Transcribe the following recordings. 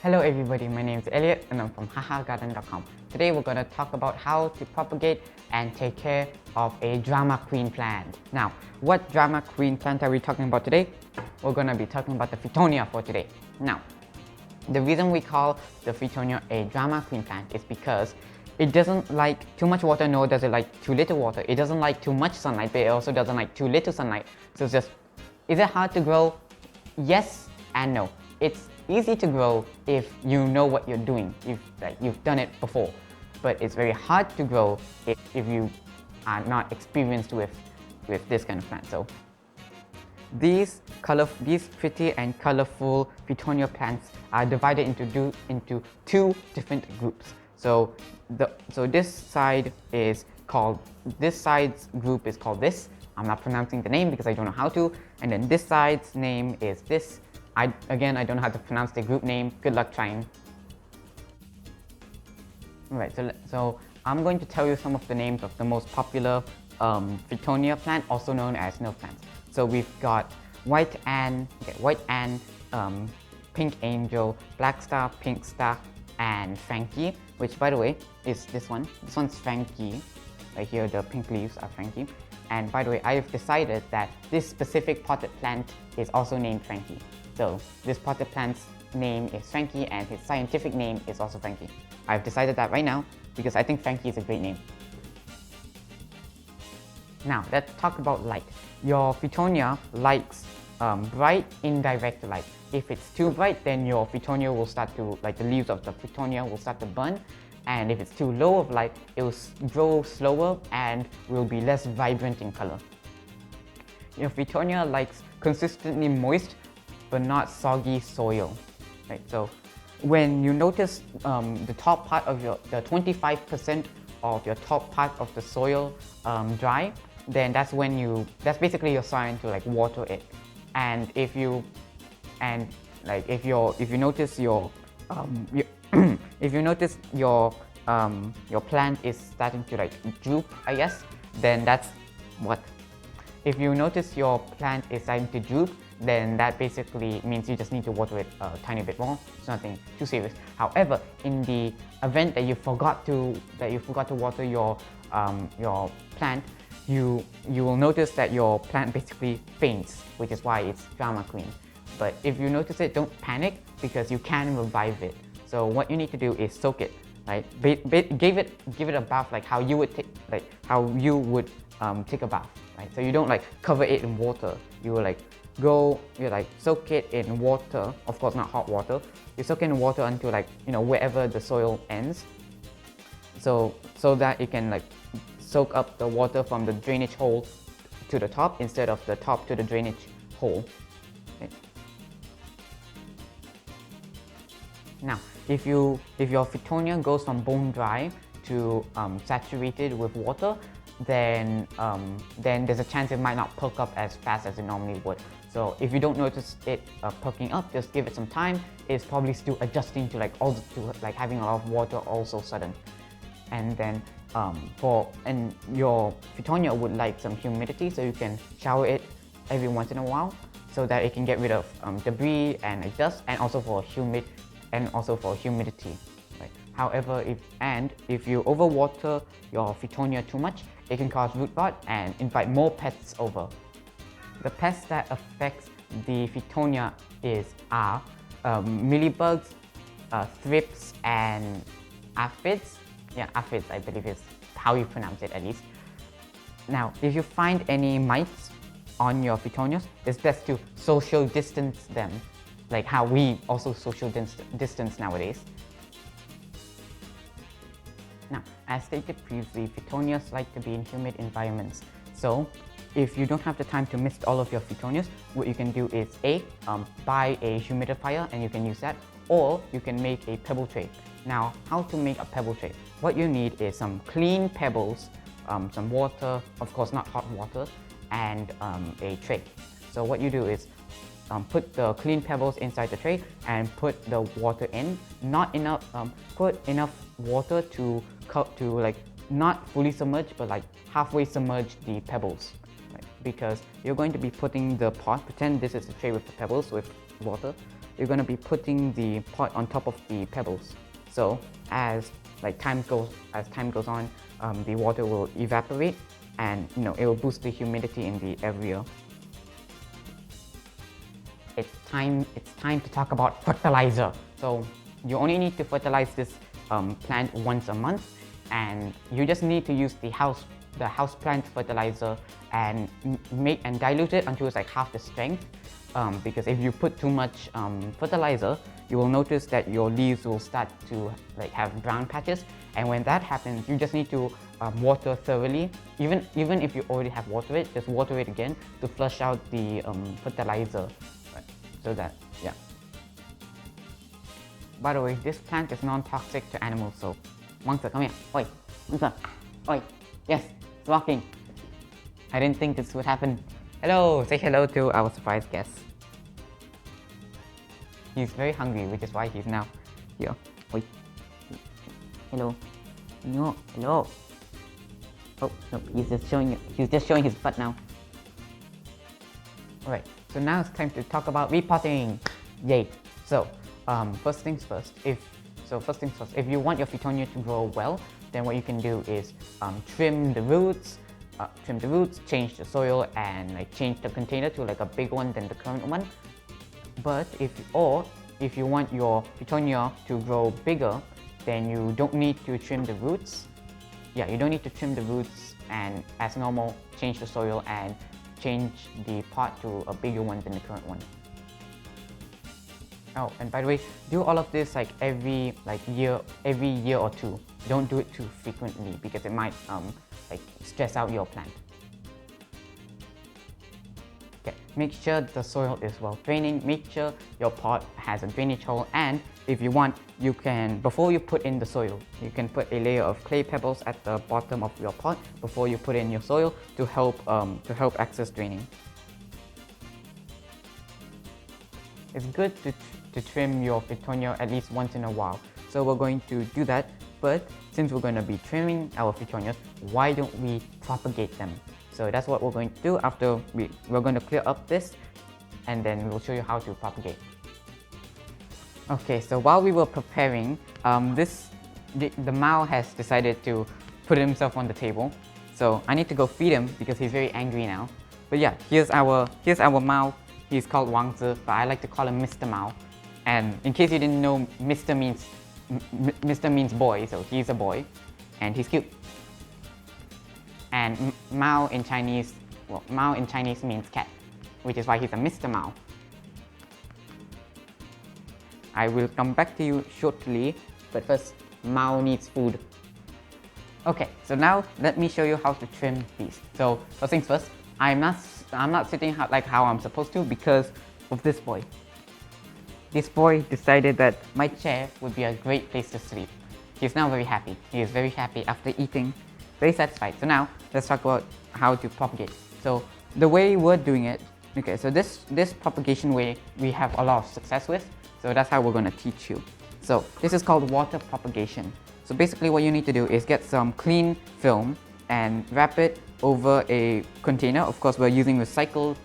Hello everybody, my name is Elliot and I'm from hahagarden.com. Today we're going to talk about how to propagate and take care of a drama queen plant. Now, what drama queen plant are we talking about today? We're going to be talking about the Fittonia for today. Now, the reason we call the Fittonia a drama queen plant is because it doesn't like too much water, nor does it like too little water. It doesn't like too much sunlight, but it also doesn't like too little sunlight. So it's just, is it hard to grow? Yes and no. It's easy to grow if you know what you're doing, if you've done it before. But it's very hard to grow if you are not experienced with this kind of plant. So these pretty and colorful Fittonia plants are divided into two different groups. So this side's group is called this. I'm not pronouncing the name because I don't know how to. And then this side's name is this. I don't know how to pronounce the group name. Good luck trying. Alright, so I'm going to tell you some of the names of the most popular Fittonia plant, also known as nerve plants. So we've got White Anne, Pink Angel, Black Star, Pink Star, and Frankie, which by the way is this one. This one's Frankie. Right here, the pink leaves are Frankie. And by the way, I've decided that this specific potted plant is also named Frankie. So this potted plant's name is Frankie and his scientific name is also Frankie. I've decided that right now because I think Frankie is a great name. Now let's talk about light. Your Fittonia likes bright indirect light. If it's too bright, then your Fittonia will start to, the leaves of the Fittonia will start to burn. And if it's too low of light, it will grow slower and will be less vibrant in color. Your Fittonia likes consistently moist but not soggy soil. Right? So when you notice the top part of the 25% of your top part of the soil dry, then that's basically your sign to water it. And if you notice your your plant is starting to droop, I guess, then that's what. If you notice your plant is starting to droop, then that basically means you just need to water it a tiny bit more. It's nothing too serious. However, in the event that you forgot to water your plant, you will notice that your plant basically faints, which is why it's drama queen. But if you notice it, don't panic because you can revive it. So what you need to do is soak it, right? Give it a bath like how you would take take a bath, right? So you don't cover it in water. You will soak it in water. Of course, not hot water. You soak it in water until wherever the soil ends. So that it can soak up the water from the drainage hole to the top instead of the top to the drainage hole. Okay. Now, if your Fittonia goes from bone dry to saturated with water, then there's a chance it might not perk up as fast as it normally would. So if you don't notice it perking up, just give it some time. It's probably still adjusting to having a lot of water all so sudden. And then your Fittonia would like some humidity, so you can shower it every once in a while so that it can get rid of debris and dust, and also for humidity. Right? However, if you overwater your Fittonia too much, it can cause root rot and invite more pests over. The pests that affects the Fittonia are mealybugs, thrips, and aphids. Yeah, aphids I believe is how you pronounce it at least. Now, if you find any mites on your Fittonias, it's best to social distance them, like how we also social distance nowadays. Now, as stated previously, Fittonias like to be in humid environments. So, if you don't have the time to mist all of your Fittonias, what you can do is buy a humidifier and you can use that, or you can make a pebble tray. Now, how to make a pebble tray? What you need is some clean pebbles, some water, of course not hot water, and a tray. So what you do is put the clean pebbles inside the tray and put the water in. Not enough. Put enough water to not fully submerge, but halfway submerge the pebbles. Right? because you're going to be putting the pot, pretend this is a tray with the pebbles with water. You're going to be putting the pot on top of the pebbles. So as time goes on, the water will evaporate, and it will boost the humidity in the area. It's time to talk about fertilizer. So you only need to fertilize this plant once a month, and you just need to use the house plant fertilizer and dilute it until it's like half the strength. Because if you put too much fertilizer, you will notice that your leaves will start to have brown patches, and when that happens, you just need to water thoroughly. Even if you already have watered it, just water it again to flush out the fertilizer. So that, yeah. By the way, this plant is non-toxic to animals, so Monster, come here. Oi, Monster. Oi, yes, it's walking. I didn't think this would happen. Hello, say hello to our surprise guest. He's very hungry, which is why he's now here. Oi. Hello. No, hello. Oh, no, he's just showing his butt now. Alright, so now it's time to talk about repotting. Yay! So, first things first, if you want your Fittonia to grow well, then what you can do is trim the roots, change the soil, and change the container to a big one than the current one. But if you want your Fittonia to grow bigger, then you don't need to trim the roots. Yeah, you don't need to trim the roots, and as normal, change the soil and change the pot to a bigger one than the current one. Oh, and by the way, do all of this every year or two. Don't do it too frequently because it might stress out your plant. Okay, make sure the soil is well draining. Make sure your pot has a drainage hole, and if you want, you can, before you put in the soil, you can put a layer of clay pebbles at the bottom of your pot before you put in your soil to help access draining. It's good to trim your Fittonia at least once in a while. So we're going to do that, but since we're going to be trimming our Fittonias, why don't we propagate them? So that's what we're going to do after we're going to clear up this, and then we'll show you how to propagate. Okay, so while we were preparing, the Mao has decided to put himself on the table. So I need to go feed him because he's very angry now. But yeah, here's our Mao. He's called Wang Zi, but I like to call him Mr. Mao. And in case you didn't know, Mr. means boy, so he's a boy, and he's cute. And Mao in Chinese means cat, which is why he's a Mr. Mao. I will come back to you shortly, but first, Mao needs food. Okay, so now let me show you how to trim these. So first things first, I'm not sitting how I'm supposed to because of this boy. This boy decided that my chair would be a great place to sleep. He's now very happy. He is very happy after eating, very satisfied. So now let's talk about how to propagate. So the way we're doing it, okay, so this propagation way we have a lot of success with. So that's how we're going to teach you. So this is called water propagation. So basically what you need to do is get some clean film and wrap it over a container. Of course, we're using recycled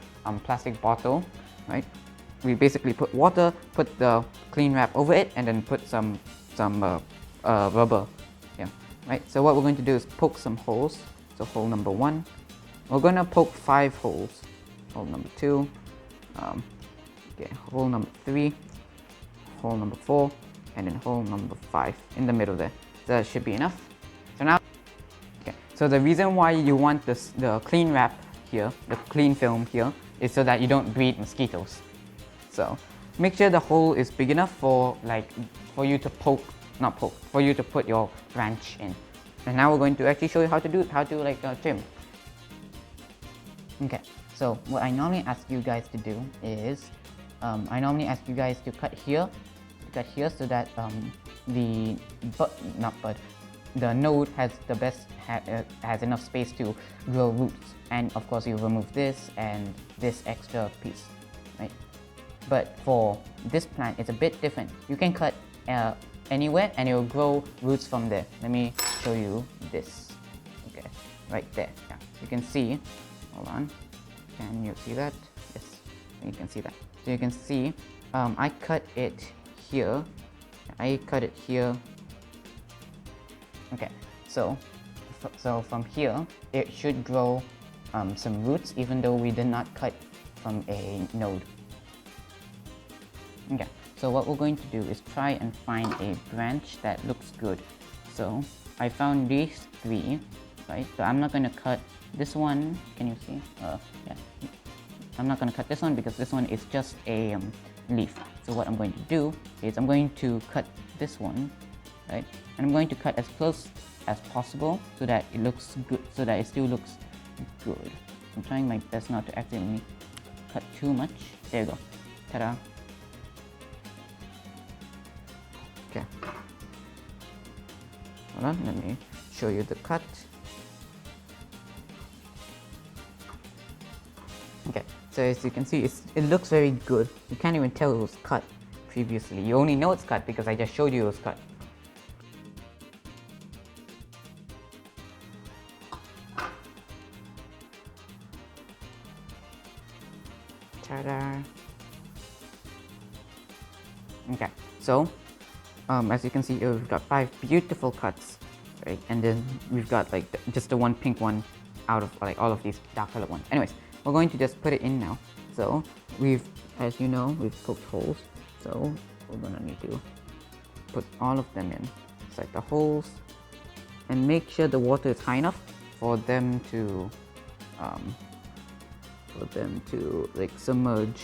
plastic bottle, right? We basically put water, put the clean wrap over it, and then put some rubber. Yeah, right. So what we're going to do is poke some holes. So hole number 1, we're going to poke 5 holes. Hole number 2, okay, hole number 3, hole number 4, and then hole number 5 in the middle there. So that should be enough. So now, okay. So the reason why you want the clean wrap here, the clean film here, is so that you don't breed mosquitoes. So make sure the hole is big enough for you to for you to put your branch in. And now we're going to actually show you how to trim. Okay, so what I normally ask you guys to do is, I normally ask you guys to cut here so that the node has enough space to grow roots. And of course you remove this and this extra piece, right? But for this plant, it's a bit different. You can cut anywhere and it will grow roots from there. Let me show you this. Okay, right there. Yeah, you can see. Hold on. Can you see that? Yes, you can see that. So you can see I cut it here. Okay, so from here it should grow some roots, even though we did not cut from a node. Okay, so what we're going to do is try and find a branch that looks good. So I found these three, right? So I'm not going to cut this one. Can you see? Yeah. I'm not going to cut this one because this one is just a leaf. So what I'm going to do is I'm going to cut this one, right? And I'm going to cut as close as possible so that it looks good, so that it still looks good. I'm trying my best not to accidentally cut too much. There you go. Ta-da. Okay. Hold on, let me show you the cut. Okay, so as you can see, it looks very good. You can't even tell it was cut previously. You only know it's cut because I just showed you it was cut. Ta-da! Okay, so as you can see, we've got 5 beautiful cuts, right? And then we've got like just the one pink one out of like all of these dark colored ones. Anyways, we're going to just put it in now. So as you know, we've poked holes. So we're gonna need to put all of them in, inside the holes, and make sure the water is high enough for them to like submerge.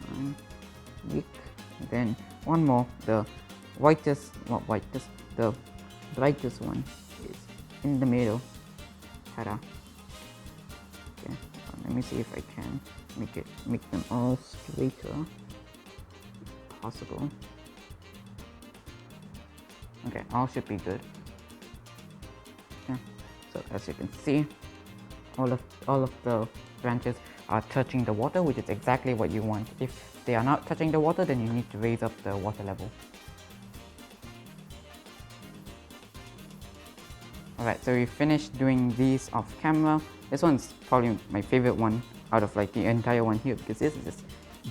Come on. Then one more, the brightest one is in the middle. Ta-da. Okay, let me see if I can make them all straighter if possible. Okay, all should be good. Okay, so as you can see, all of the branches are touching the water, which is exactly what you want. If they are not touching the water, then you need to raise up the water level. Alright, so we finished doing these off camera. This one's probably my favorite one out of like the entire one here because this is just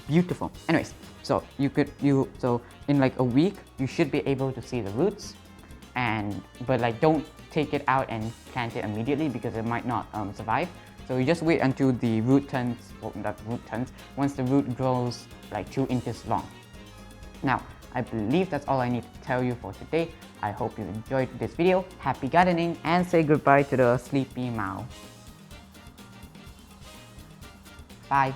beautiful. Anyways, so so in like a week you should be able to see the roots, but like don't take it out and plant it immediately because it might not survive. So you just wait until the root turns, once the root grows like 2 inches long. Now, I believe that's all I need to tell you for today. I hope you enjoyed this video. Happy gardening, and say goodbye to the sleepy mouse. Bye.